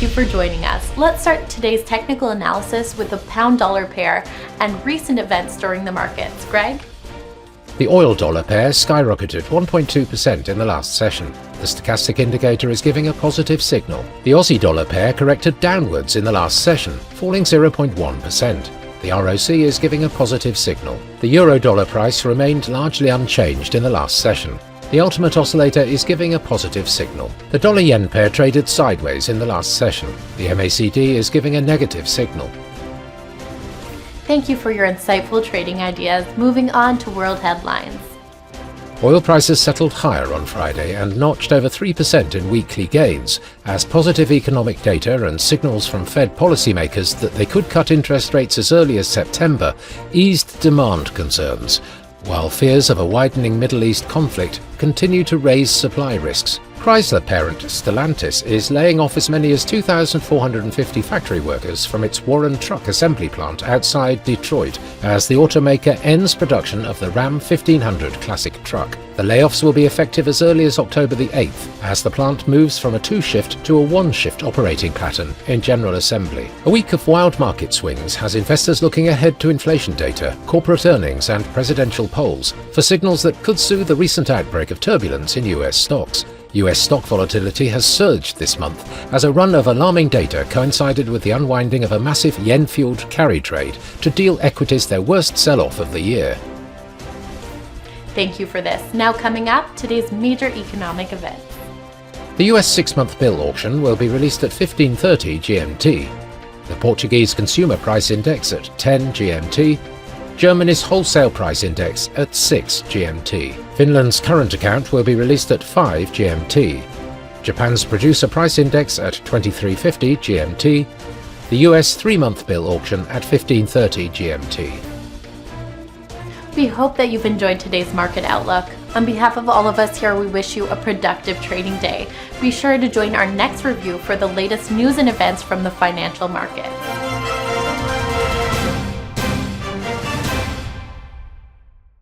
for joining us. Let's start today's technical analysis with the pound-dollar pair and recent events during the markets. Greg? The oil-dollar pair skyrocketed 1.2% in the last session. The stochastic indicator is giving a positive signal. The Aussie-dollar pair corrected downwards in the last session, falling 0.1%. The ROC is giving a positive signal. The euro-dollar price remained largely unchanged in the last session. The ultimate oscillator is giving a positive signal. The dollar-yen pair traded sideways in the last session. The MACD is giving a negative signal. Thank you for your insightful trading ideas. Moving on to world headlines. Oil prices settled higher on Friday and notched over 3% in weekly gains as positive economic data and signals from Fed policymakers that they could cut interest rates as early as September eased demand concerns, while fears of a widening Middle East conflict continue to raise supply risks. Chrysler parent Stellantis is laying off as many as 2,450 factory workers from its Warren truck assembly plant outside Detroit as the automaker ends production of the Ram 1500 classic truck. The layoffs will be effective as early as October the 8th as the plant moves from a two-shift to a one-shift operating pattern in general assembly. A week of wild market swings has investors looking ahead to inflation data, corporate earnings and presidential polls for signals that could soothe the recent outbreak of turbulence in US stocks. US stock volatility has surged this month as a run of alarming data coincided with the unwinding of a massive yen-fueled carry trade to deal equities their worst sell-off of the year. Thank you for this. Now coming up, today's major economic events. The US 6-month bill auction will be released at 15:30 GMT. The Portuguese Consumer Price Index at 10 GMT. Germany's Wholesale Price Index at 6 GMT. Finland's current account will be released at 5 GMT. Japan's Producer Price Index at 2350 GMT. The US 3-month bill auction at 15:30 GMT. We hope that you've enjoyed today's market outlook. On behalf of all of us here, we wish you a productive trading day. Be sure to join our next review for the latest news and events from the financial markets.